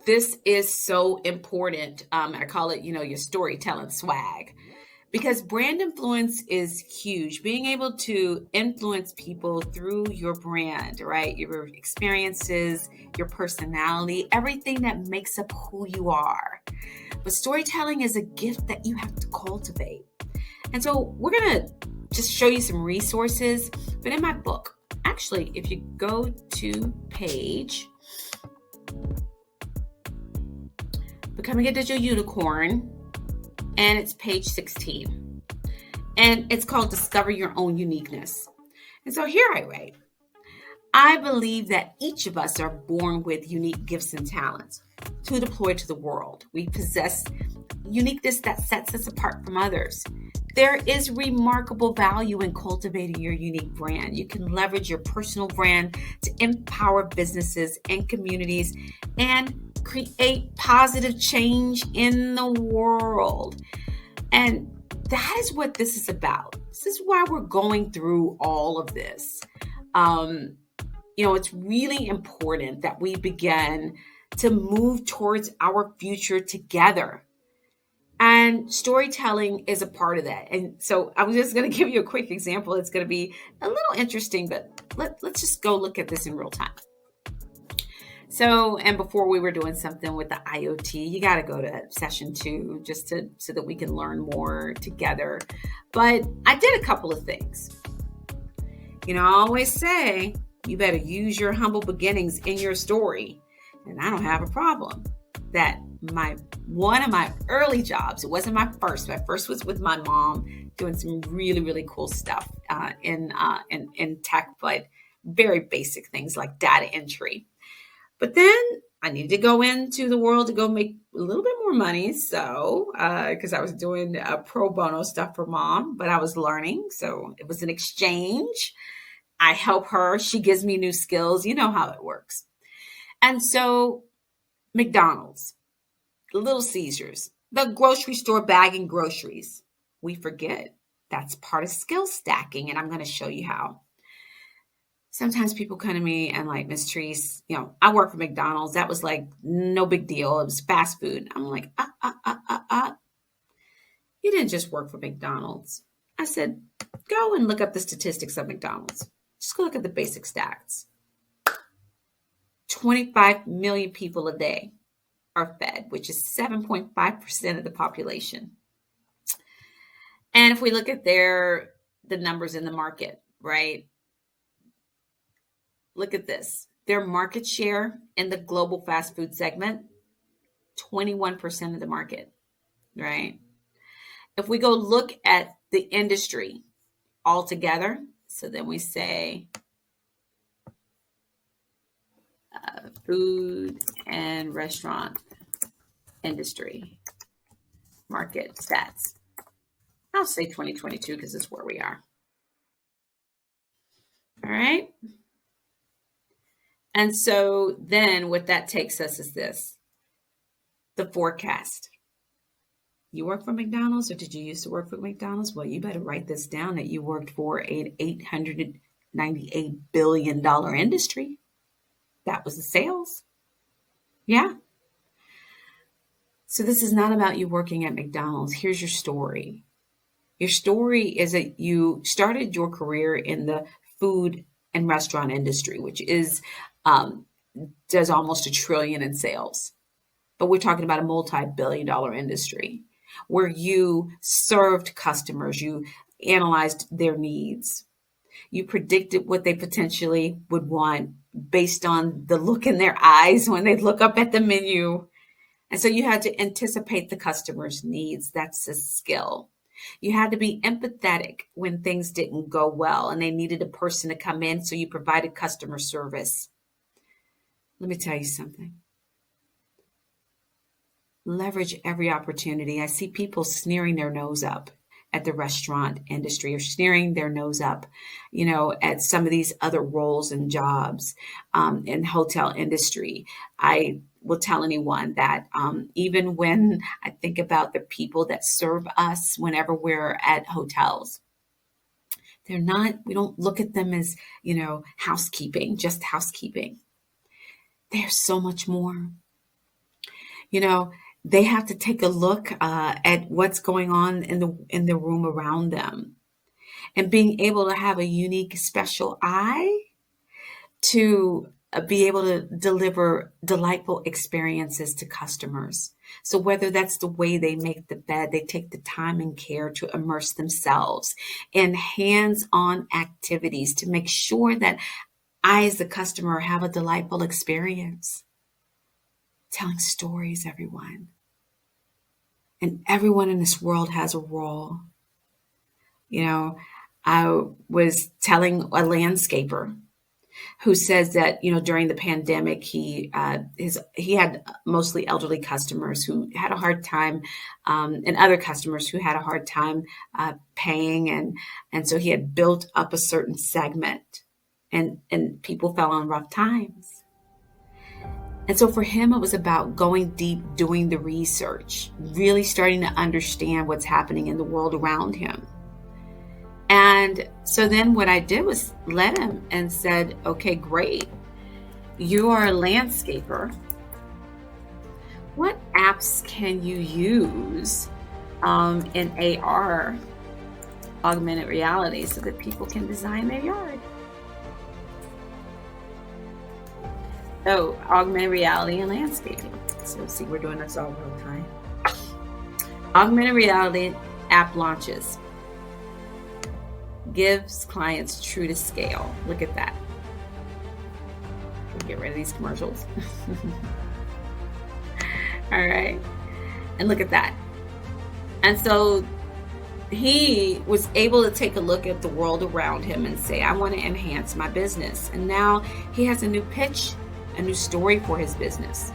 This is so important. I call it, your storytelling swag, because brand influence is huge. Being able to influence people through your brand, right? Your experiences, your personality, everything that makes up who you are. But storytelling is a gift that you have to cultivate. And so we're going to just show you some resources. But in my book, actually, if you go to page Becoming a Digital Unicorn, and it's page 16. And it's called Discover Your Own Uniqueness. And so here I write, I believe that each of us are born with unique gifts and talents to deploy to the world. We possess uniqueness that sets us apart from others. There is remarkable value in cultivating your unique brand. You can leverage your personal brand to empower businesses and communities and create positive change in the world. And that is what this is about. This is why we're going through all of this. It's really important that we begin to move towards our future together. And storytelling is a part of that. And so I was just going to give you a quick example. It's going to be a little interesting, but let's just go look at this in real time. So, and before we were doing something with the IoT, you got to go to session 2 so that we can learn more together. But I did a couple of things. I always say, you better use your humble beginnings in your story. And I don't have a problem that one of my early jobs, it wasn't my first. My first was with my mom doing some really, really cool stuff in tech, but very basic things like data entry. But then I needed to go into the world to go make a little bit more money. So, because I was doing pro bono stuff for mom, but I was learning. So it was an exchange. I help her. She gives me new skills. You know how it works. And so McDonald's, Little Caesars, the grocery store bagging groceries. We forget that's part of skill stacking. And I'm going to show you how. Sometimes people come to me and like, Miss Treese, I work for McDonald's. That was like no big deal. It was fast food. I'm like, You didn't just work for McDonald's. I said, go and look up the statistics of McDonald's. Just go look at the basic stats. 25 million people a day are fed, which is 7.5% of the population. And if we look at the numbers in the market, right? Look at this. Their market share in the global fast food segment, 21% of the market, right? If we go look at the industry altogether, so then we say food and restaurant industry market stats. I'll say 2022 because it's where we are. All right. And so then what that takes us is this, the forecast. You work for McDonald's, or did you used to work for McDonald's? Well, you better write this down that you worked for an $898 billion industry. That was the sales. Yeah. So this is not about you working at McDonald's. Here's your story. Your story is that you started your career in the food and restaurant industry, which is does almost $1 trillion in sales. But we're talking about a multi-billion-dollar industry where you served customers, you analyzed their needs, you predicted what they potentially would want based on the look in their eyes when they look up at the menu. And so you had to anticipate the customer's needs. That's a skill. You had to be empathetic when things didn't go well and they needed a person to come in, so you provided customer service. Let me tell you something. Leverage every opportunity. I see people sneering their nose up at the restaurant industry, or sneering their nose up, at some of these other roles and jobs in hotel industry. I will tell anyone that even when I think about the people that serve us whenever we're at hotels, we don't look at them as, housekeeping, just housekeeping. There's so much more. You know, they have to take a look at what's going on in the room around them, and being able to have a unique, special eye to be able to deliver delightful experiences to customers. So whether that's the way they make the bed, they take the time and care to immerse themselves in hands-on activities to make sure that I, as the customer, have a delightful experience. Telling stories, everyone. And everyone in this world has a role. You know, I was telling a landscaper who says that, during the pandemic, he had mostly elderly customers who had a hard time, and other customers who had a hard time paying, and so he had built up a certain segment, and people fell on rough times. And so for him, it was about going deep, doing the research, really starting to understand what's happening in the world around him. And so then what I did was let him and said, okay, great. You are a landscaper. What apps can you use in AR, augmented reality, so that people can design their yard? So augmented reality and landscaping. So see, we're doing this all real time. Augmented reality app launches. Gives clients true to scale. Look at that. Get rid of these commercials. All right. And look at that. And so he was able to take a look at the world around him and say, I want to enhance my business. And now he has a new pitch, a new story for his business,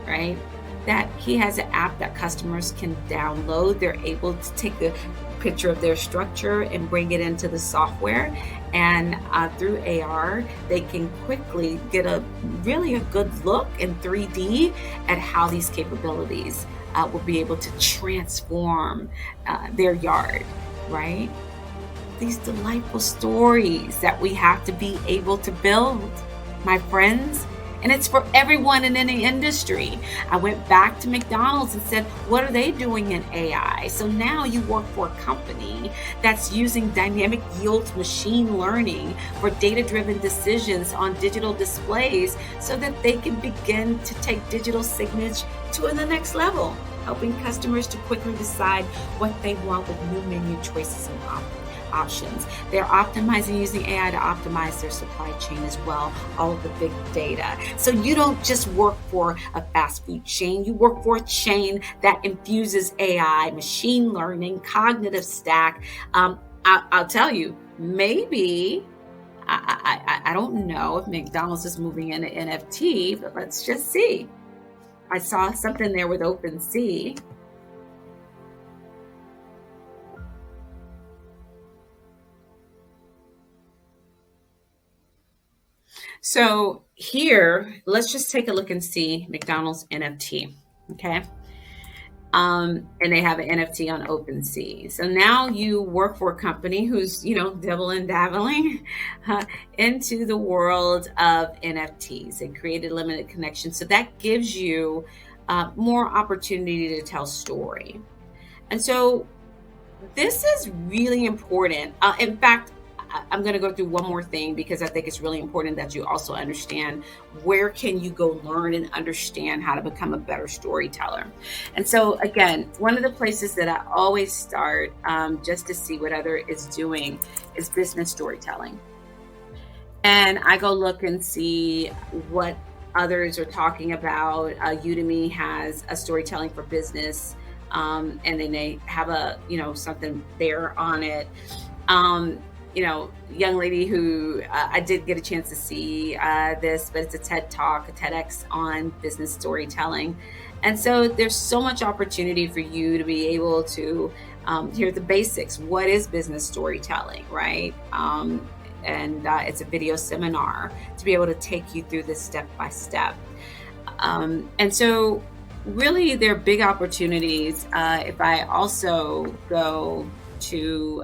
right? That he has an app that customers can download. They're able to take a picture of their structure and bring it into the software, and through AR they can quickly get a good look in 3D at how these capabilities will be able to transform their yard, right? These delightful stories that we have to be able to build, my friends. And it's for everyone in any industry. I went back to McDonald's and said, what are they doing in AI? So now you work for a company that's using dynamic yield machine learning for data-driven decisions on digital displays so that they can begin to take digital signage to the next level, helping customers to quickly decide what they want with new menu choices and options. They're optimizing using AI to optimize their supply chain as well, all of the big data. So you don't just work for a fast food chain, you work for a chain that infuses AI, machine learning, cognitive stack. I'll tell you, maybe, I don't know if McDonald's is moving into NFT, but let's just see. I saw something there with OpenSea. So here, let's just take a look and see McDonald's NFT, okay? And they have an NFT on OpenSea. So now you work for a company who's, dibbling dabbling into the world of NFTs and created limited connections. So that gives you more opportunity to tell story. And so this is really important. In fact, I'm going to go through one more thing because I think it's really important that you also understand where can you go learn and understand how to become a better storyteller. And so again, one of the places that I always start just to see what other is doing is business storytelling. And I go look and see what others are talking about. Udemy has a storytelling for business, and then they have a, something there on it. Young lady who I did get a chance to see this, but it's a TED Talk, a TEDx on business storytelling. And so there's so much opportunity for you to be able to hear the basics. What is business storytelling, right? And it's a video seminar to be able to take you through this step by step. And so really there are big opportunities. If I also go to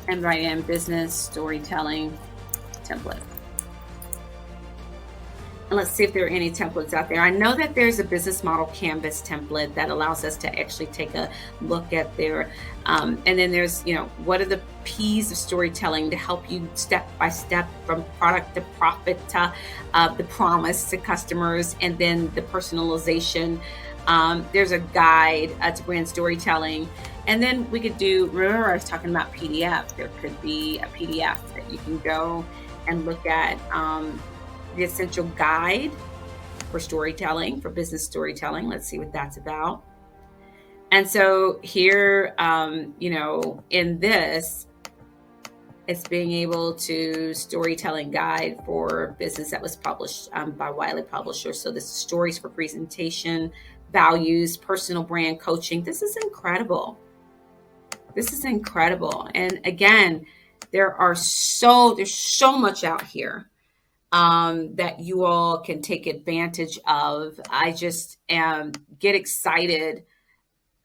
and write in business storytelling template. And let's see if there are any templates out there. I know that there's a business model canvas template that allows us to actually take a look at their, and then there's, what are the P's of storytelling to help you step by step from product to profit to the promise to customers, and then the personalization. There's a guide to brand storytelling. And then we could remember I was talking about PDF. There could be a PDF that you can go and look at. The essential guide for storytelling, for business storytelling. Let's see what that's about. And so here, in this, it's being able to storytelling guide for business that was published by Wiley Publishers. So this is stories for presentation, values, personal brand coaching. This is incredible. This is incredible. And again, there's so much out here that you all can take advantage of. I just get excited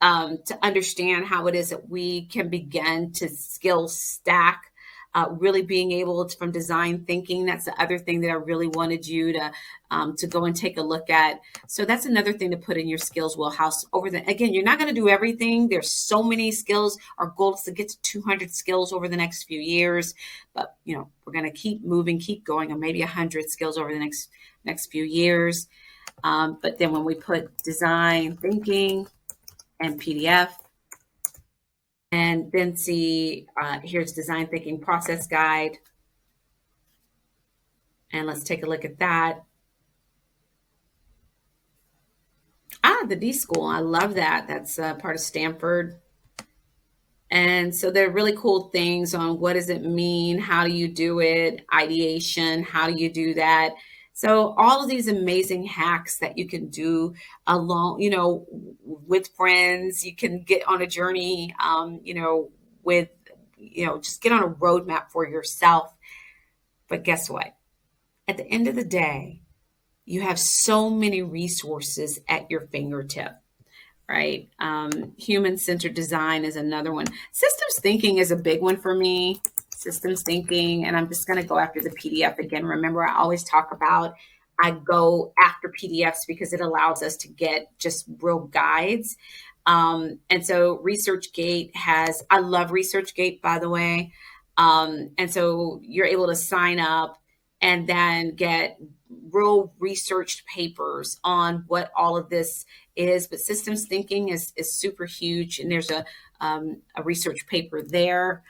to understand how it is that we can begin to skill stack, really being able to, from design thinking. That's the other thing that I really wanted you to go and take a look at. So that's another thing to put in your skills wheelhouse. Again, you're not going to do everything. There's so many skills. Our goal is to get to 200 skills over the next few years, but we're going to keep moving, keep going, or maybe 100 skills over the next few years. But then when we put design thinking and PDF, and then see, here's design thinking process guide. And let's take a look at that. The D School, I love that. That's part of Stanford. And so there are really cool things on what does it mean? How do you do it? Ideation, how do you do that? So all of these amazing hacks that you can do along, with friends. You can get on a journey, with, just get on a roadmap for yourself. But guess what? At the end of the day, you have so many resources at your fingertip, right? Human-centered design is another one. Systems thinking is a big one for me. Systems thinking, and I'm just going to go after the PDF again. Remember, I always talk about I go after PDFs because it allows us to get just real guides. And so ResearchGate I love ResearchGate, by the way. And so you're able to sign up and then get real researched papers on what all of this is. But systems thinking is super huge. And there's a research paper there.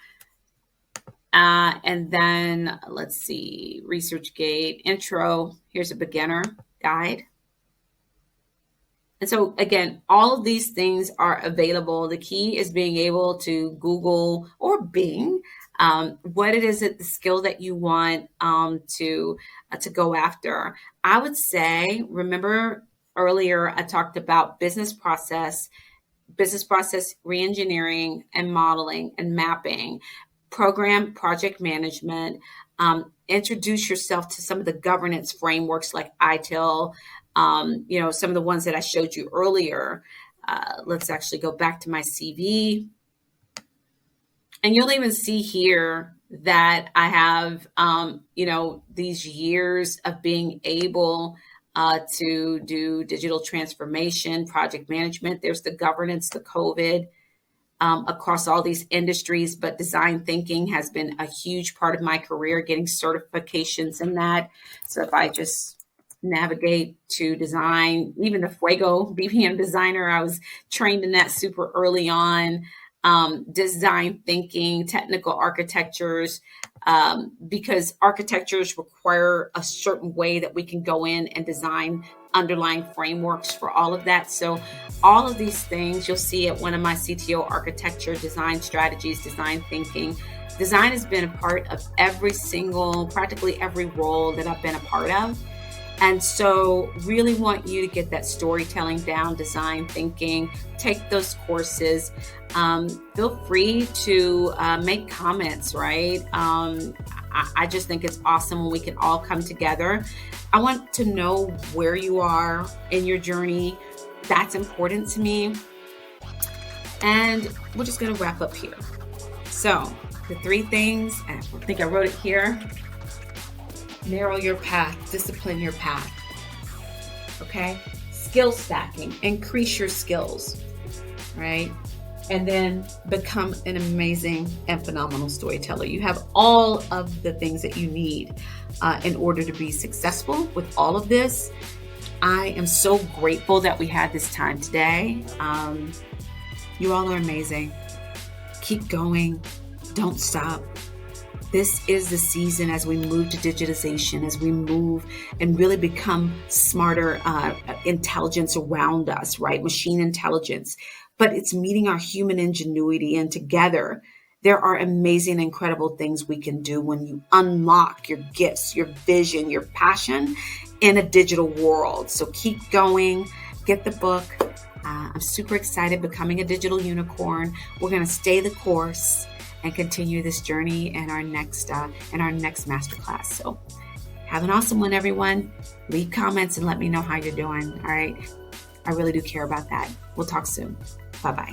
And then let's see, ResearchGate intro. Here's a beginner guide. And so again, all of these things are available. The key is being able to Google or Bing what it is that the skill that you want to go after. I would say, remember earlier I talked about business process reengineering and modeling and mapping. Program project management, introduce yourself to some of the governance frameworks like ITIL, some of the ones that I showed you earlier. Let's actually go back to my CV. And you'll even see here that I have, these years of being able to do digital transformation, project management. There's the governance, the COVID. Across all these industries, but design thinking has been a huge part of my career, getting certifications in that. So if I just navigate to design, even the Fuego BPM designer, I was trained in that super early on. Design thinking, technical architectures, because architectures require a certain way that we can go in and design underlying frameworks for all of that. So all of these things you'll see at one of my CTO architecture, design strategies, design thinking. Design has been a part of practically every role that I've been a part of. And so really want you to get that storytelling down, design thinking, take those courses. Feel free to make comments, right? I just think it's awesome when we can all come together. I want to know where you are in your journey. That's important to me. And we're just going to wrap up here. So the 3 things, and I think I wrote it here. Narrow your path, discipline your path. okay? Skill stacking, increase your skills, right? And then become an amazing and phenomenal storyteller. You have all of the things that you need in order to be successful with all of this. I am so grateful that we had this time today. You all are amazing. Keep going. Don't stop. This is the season as we move to digitization, as we move and really become smarter intelligence around us, right? Machine intelligence. But it's meeting our human ingenuity, and together there are amazing, incredible things we can do when you unlock your gifts, your vision, your passion in a digital world. So keep going, get the book. I'm super excited, Becoming a Digital Unicorn. We're going to stay the course and continue this journey in our next masterclass. So have an awesome one, everyone. Leave comments and let me know how you're doing. All right. I really do care about that. We'll talk soon. Bye-bye.